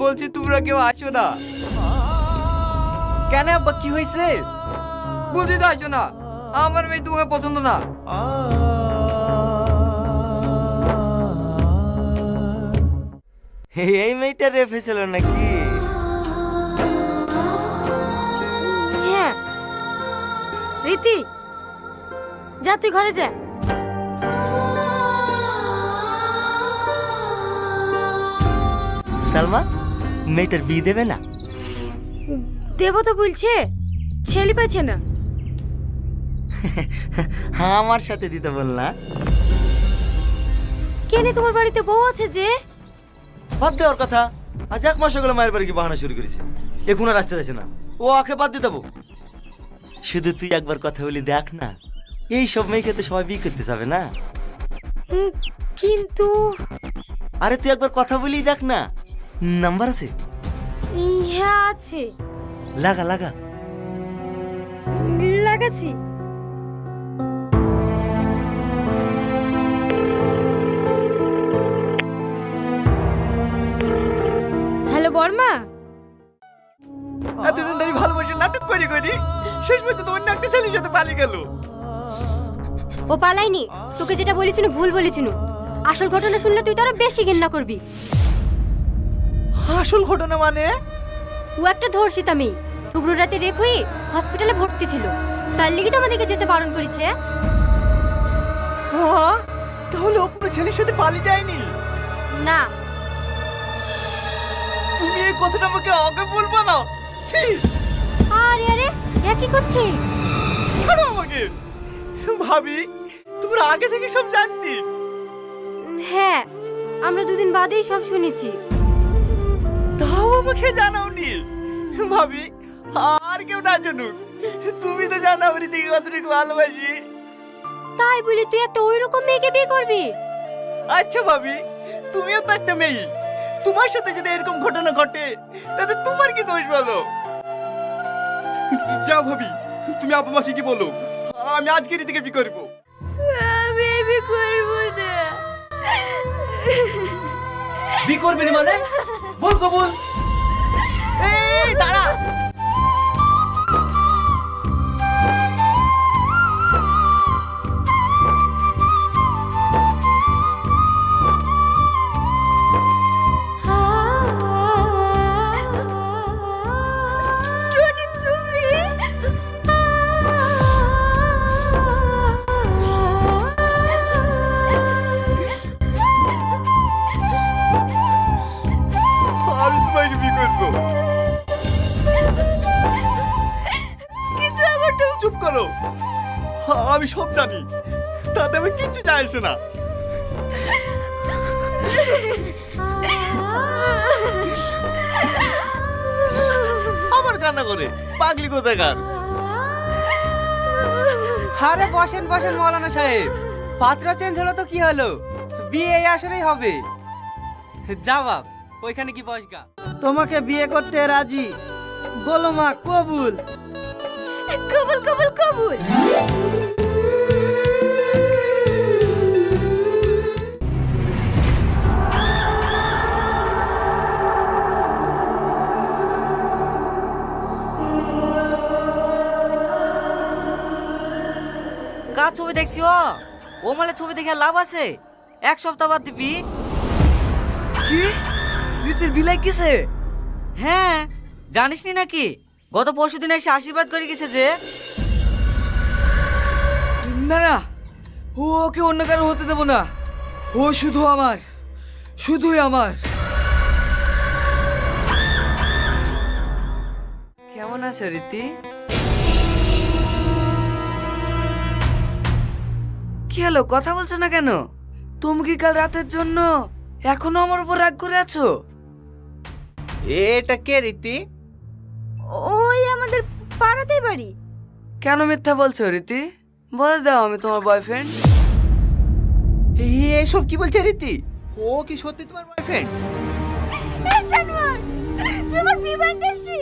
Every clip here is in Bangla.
বলছি তোমরা কেউ আসো না। কেন আব্বা, কি হয়েছে? বলছি তো আসো না, আমার মেয়ে তোমাকে পছন্দ না। এই মেয়েটা রেফে ছিল নাকি? হ্যাঁ রীতি, যা তুই ঘরে যা। সালমা, মেয়েটার বিয়ে দেবে না? দেবো তো বলছে, ছেলে পাচ্ছে না। হ্যাঁ, আমার সাথে দিতে বল না। কেনে তোমার বাড়িতে বউ আছে যে? বাদ দেওয়ার কথা। আজ এক মাস হলো মায়ের বাড়ি কি বাহানা শুরু করেছে, এখন আর আসতে যাচ্ছে না। ও আখে বাদ দিয়ে দেবো। শুধু তুই একবার কথা বলি দেখ না, এই সব মেয়েকে তো সবাই বিয়ে করতে যাবে না। কিন্তু আরে তুই একবার কথা বলি দেখ না, নাম্বার আছে? হ্যাঁ আছে। লাগা লাগা। লাগাচ্ছি। হ্যালো বর্মা। এতদিন ধরে ভালোবাসে নাটক করি শেষ পর্যন্ত তোমার নাটকটা ছেলের সাথে পালিয়ে গেল। ও পালাইনি, তোকে যেটা বলেছিনু ভুল বলেছিনু। আসল ঘটনা শুনলে তুই তো আরো বেশি ঘৃণা করবি। আসল ঘটনা মানে? ও একটা ধর্ষিতা মেয়ে, থুবড়ু রাতে রেপ হয়ে হসপিটালে ভর্তি ছিল, তার লিগে তো আমাদেরকে যেতে বারণ করেছে। হ্যাঁ, তাহলে ও কোনো ছেলের সাথে পালিয়ে যায়নি? না। তুমি এই কথাটা আমাকে আগে বলবা না? আরে আরে, এ কি করছে? ছাড়ো আমাকে। ভাবি, তোমরা আগে থেকে সব জানতি? হ্যাঁ, আমরা দুদিন বাদেই সব শুনেছি। তাও আমাকে জানাওনি? ভাবি, আর কেউ না জানুক, তুমি তো জানো আমি দিকে কতটুকু ভালোবাসি। তাই বলি তুই একটা ওইরকম মেয়েকে বিয়ে করবি? আচ্ছা ভাবি, তুমিও তো একটা মেয়ে, তোমার সাথে যদি এরকম ঘটনা ঘটে তাতে তোমার কি দোষ বলো? যাও ভাবি, তুমি আব্বা মাকে কি বলো, আমি আজকে রীতিকে বিয়ে করবো। আমি বিয়ে করব না। বিয়ে করবি না মানে? বল কবুল। এই দাঁড়া। টনি, তুমি? আমি তোমাকে বিয়ে করবো। কিন্তু আমার তো চুপ করো, আমি সব জানি, তাতে আমি কিচ্ছু যায় আসে না। আমার কান্না করে পাগলি কোথাকার। আরে বসেন বসেন মৌলানা সাহেব, পাত্র চেঞ্জ হলো তো কি হলো, বিয়ে এই আসরেই হবে। যা বাপ, ওইখানে কি বসগা। তোমাকে বিয়ে করতে রাজি, বলো মা কবুল। কবুল কবুল কবুল। কার ছবি দেখছি? ও মালে ছবি দেখে লাভ আছে? এক সপ্তাহ বাদ দিবি। কি রীতির বিলাই কিসে? হ্যাঁ, জানিস নি নাকি? গত পরশুদিন এসে আশীর্বাদ করে গেছে যে। না না, ওকে অন্য কারো হতে দেবো না, ও শুধু আমার, শুধুই আমার। কেমন আছো রীতি? কি হলো, কথা বলছো না কেন? তুমি কি কাল রাতের জন্য এখনো আমার উপর রাগ করে আছো? এটা কে রীতি? ওই আমাদের পাড়াতেই বাড়ি। কেন মিথ্যা বলছো রীতি? বলে দাও আমি তোমার বয়ফ্রেন্ড। এসব কি বলছে রীতি? ও কি সত্যি তোমার বয়ফ্রেন্ড? এই জানোয়ার, তুই আমার বিয়ে বান্ধবী।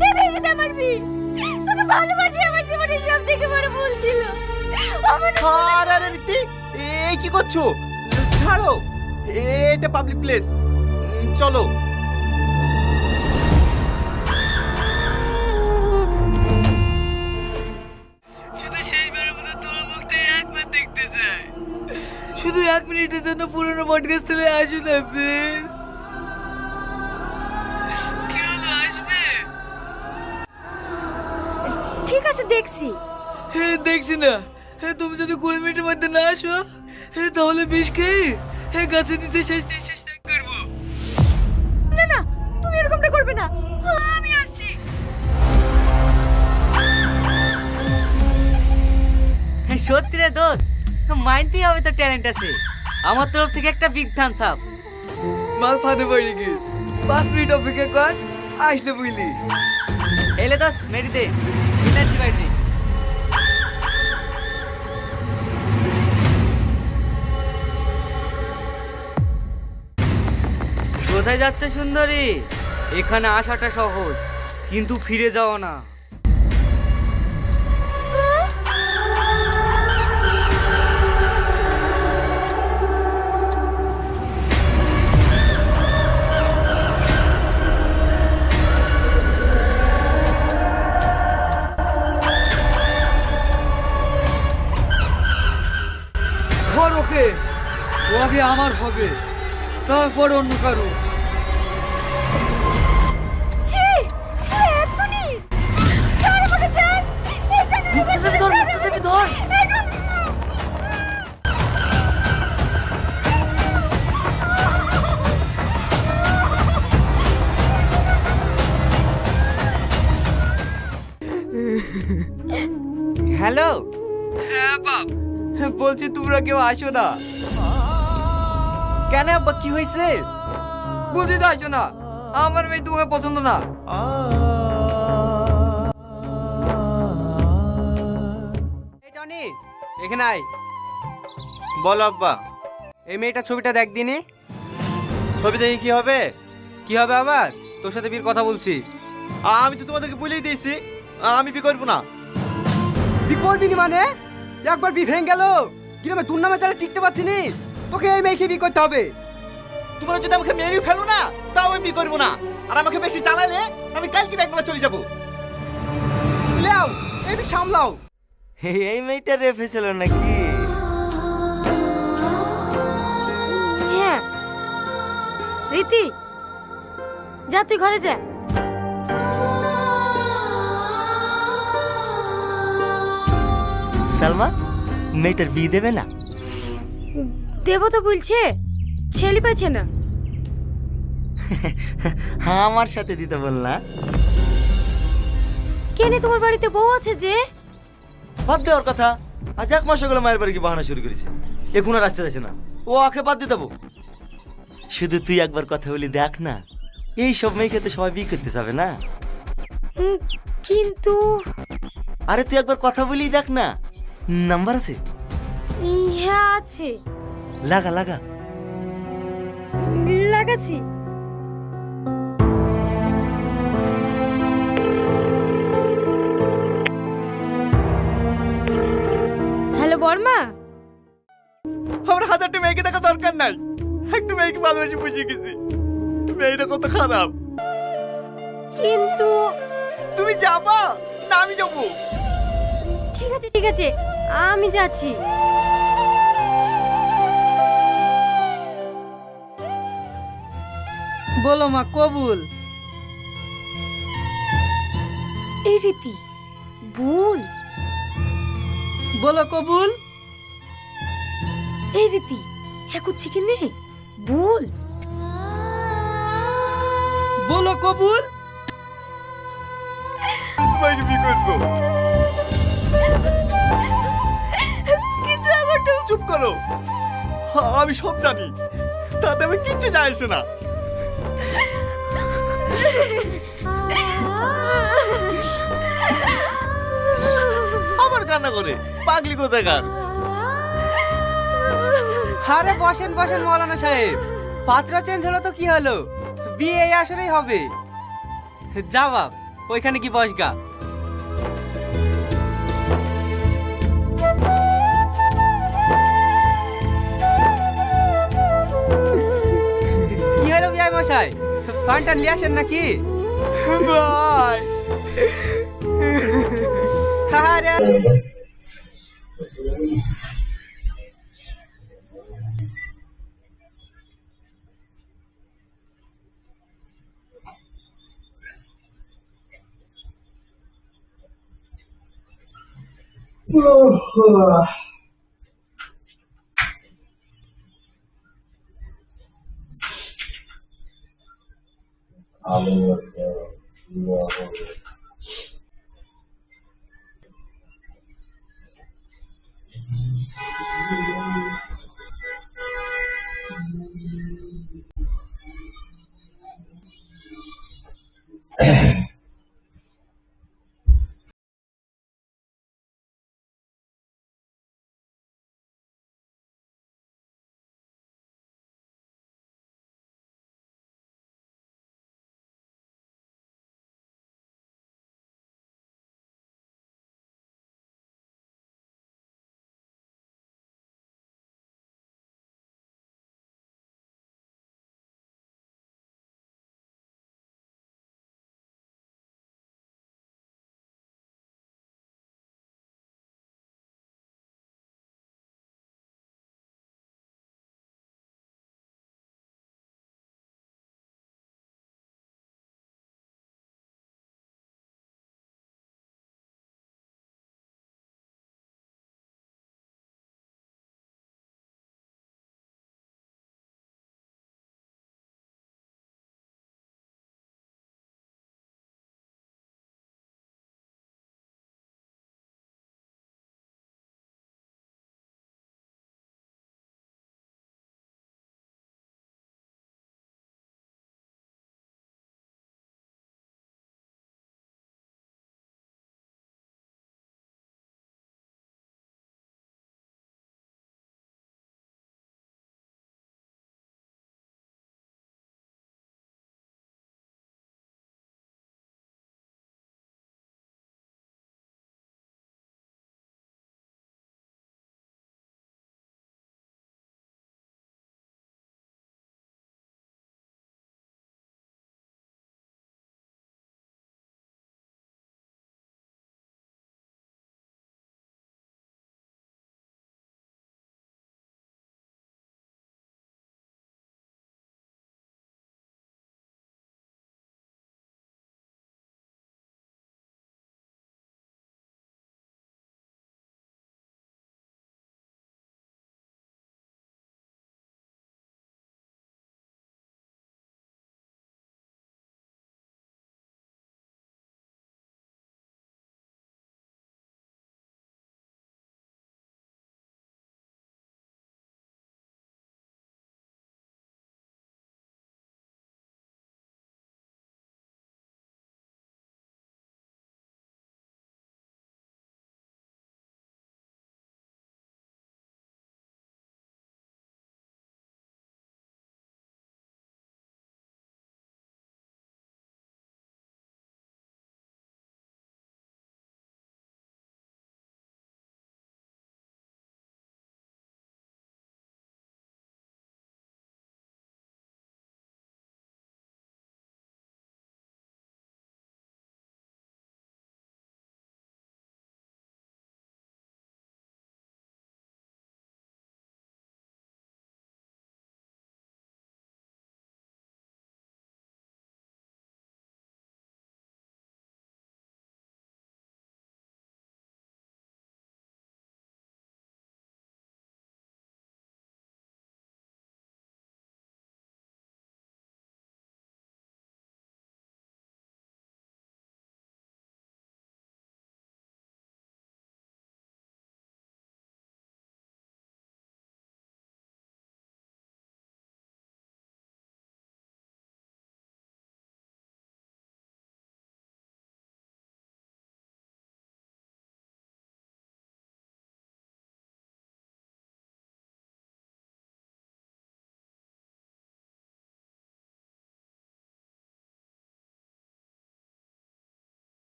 দেবে এটা আমার বিয়ে। তোকে ভালোবাসি, আমার জীবনের সব থেকে বড় ভুল ছিল। আমার আরে রীতি, এই কি করছো? ছাড়ো, এটা পাবলিক প্লেস, চলো। জন্য পুরনো বটগাছ তুলে আসো না প্লিজ। কি হলো, আসবে? ঠিক আছে দেখছি। দেখছি না, তুমি যদি 20 মিনিটের মধ্যে না আসো তাহলে বিষ খেয়ে গাছের নিচে শেষ করবো। না না, তুমি এরকমটা করবে না, আমি আসছি। সত্যি রে দোস্ত, মাইনতেই হবে তো ট্যালেন্ট আছে। আমার তরফ থেকে একটা বিগ থামস আপ। মাল ফাঁদে পড়ে গেছ, 5 মিনিট অপেক্ষা কর, আসলে বুঝলি। এলে দোস্ত মেরি দে, এনার্জি বাইরে। কোথায় যাচ্ছে সুন্দরী? এখানে আসাটা সহজ, কিন্তু ফিরে যাও না। ধর ওকে, ও আগে আমার হবে, তারপর অন্য কারো। ছি, তুই এত নি। ছাড় আমাকে, ছাড়। এই জানোয়ার, ধর। হ্যালো, হ্যাঁ বাপ, বলছি তোমরা কেউ আসো না। কেন আব্বা, কি হয়েছে? বলছি তো আসো না, আমার মেয়ে তোমাকে পছন্দ না। এই টনি, এখানে আয়। বলো আব্বা। এই মেয়েটার ছবিটা দেখ দিনি। ছবি দেখে কি হবে? কি হবে আবার? তোর সাথে বিয়ের কথা বলছি। আমি তো তোমাদেরকে বলেই দিয়েছি আমি বি করবো না। বি করবি নি মানে? একবার বি ভেঙে গেল, গ্রামে তোর নামে চালে টিকতে পারছি নি, তোকে এই মেয়েকে বি করতে হবে। তোমরা যদি আমাকে মেরেও ফেলো না, তাও আমি বি করবো না। আর আমাকে বেশি চালালে আমি কালকে ব্যাংকগুলো চলে যাবো। লেও, এই বি সামলাও। এই মেয়েটা রেফে ছিল নাকি? হ্যাঁ রীতি, যা তুই ঘরে যা। সালমা, মেয়েটার বিয়ে দেবে না? দেব তো বলছে, ছেলে পাচ্ছে না। হ্যাঁ, আমার সাথে দিতে বল না। কেনে তোমার বাড়িতে বউ আছে যে? বাদ দেওয়ার কথা। আজ 1 মাস হলো মায়ের বাড়ি কি বাহানা শুরু করেছে। এখন আর আসতে যাচ্ছে না, ও আখে বাদ দিয়ে দেবো। শুধু তুই একবার কথা বলি দেখ না, এই সব মেয়েকে তো সবাই বিয়ে করতে যাবে না। কিন্তু আরে তুই একবার কথা বলি দেখ না, নাম্বার আছে? হ্যাঁ আছে। লাগা লাগা। লাগাচ্ছি। হ্যালো বর্মা। আমার 1000টা মেয়েকে দেখা দরকার নাই, একটা মেয়েকে ভালোবেসে বুঝিয়ে গেছি। মেয়েটা কত খারাপ। কিন্তু তুমি যাবা না আমি যাবো? ঠিক আছে ঠিক আছে, আমি যাচ্ছি। বলো মা, কবুল। এই রীতি ভুল। বলো কবুল। এই রীতি হ্যাঁ করছি কি নে ভুল। বলো কবুল। তোমাকে বিয়ে করবো। কিন্তু আমার তো চুপ করো, আমি সব জানি, তাতে আমি কিচ্ছু যায় আসে না। আমার কান্না করে পাগলি কোথাকার। আরে বসেন বসেন মৌলানা সাহেব, পাত্র চেঞ্জ হলো তো কি হলো, বিয়ে এই আসরেই হবে। যা বাপ, ওইখানে কি বসগা। কি হলো বিয়াই মশাই, পানটা নিয়ে আসেন নাকি? ভাই, আরে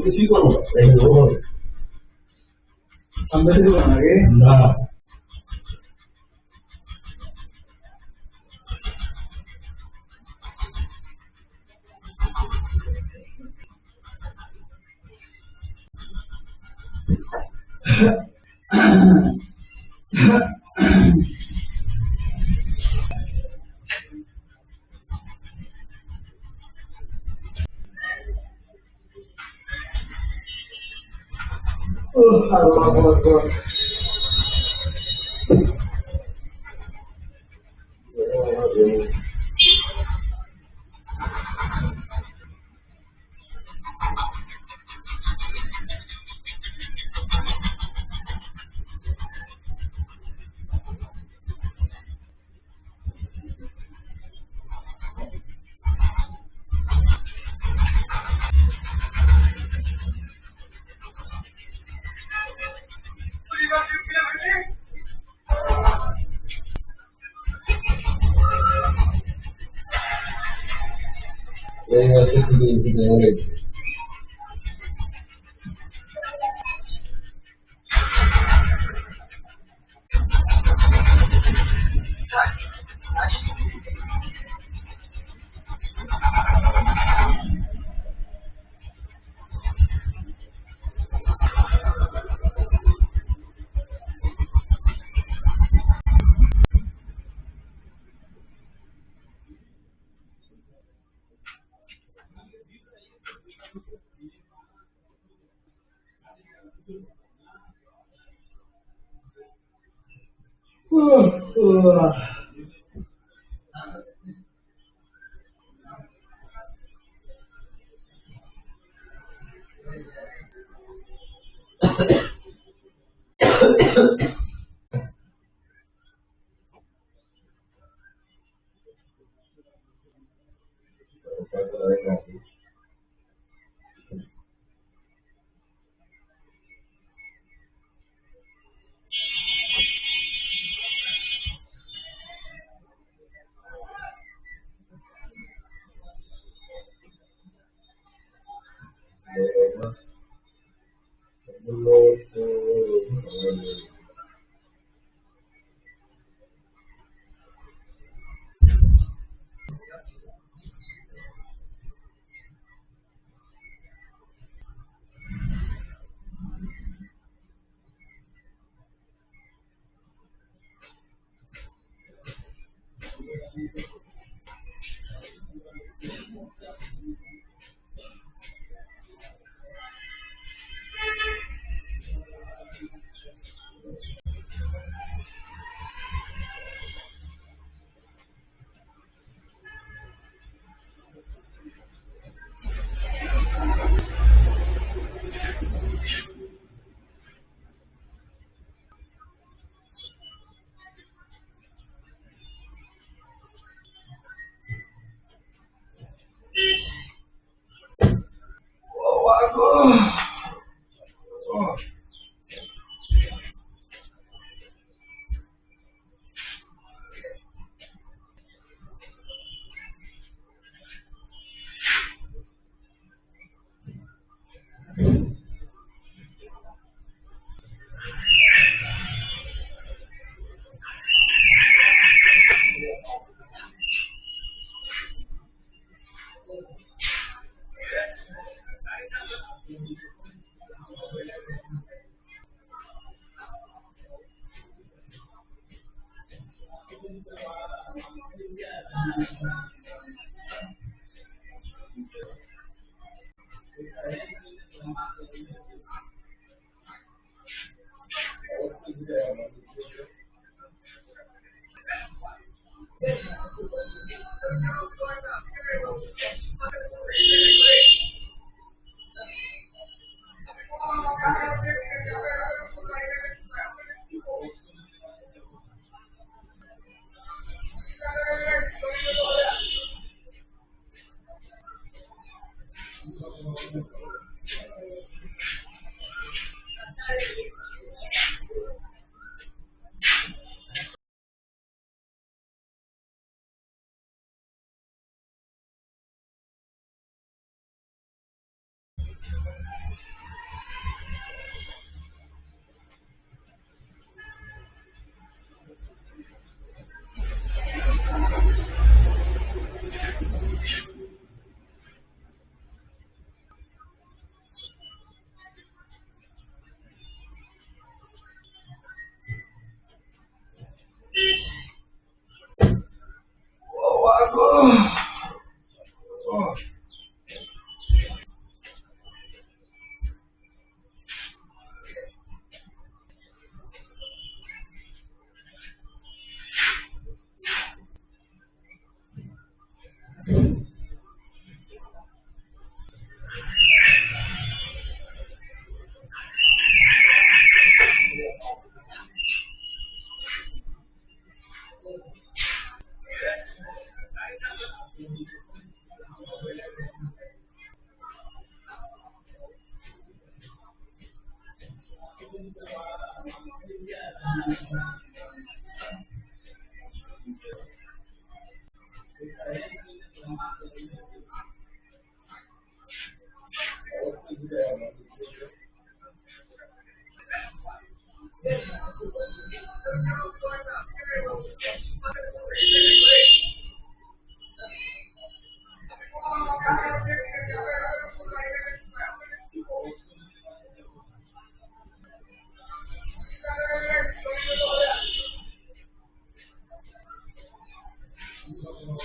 কিছুই করবো আমরা কিছু আগে না Allahu Akbar.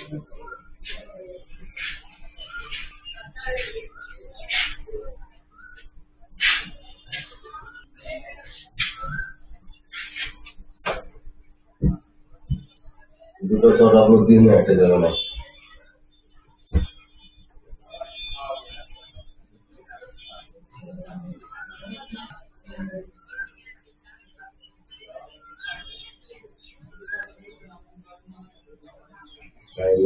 দুটো চড়া দিন একটা যাবে না। Thank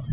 you.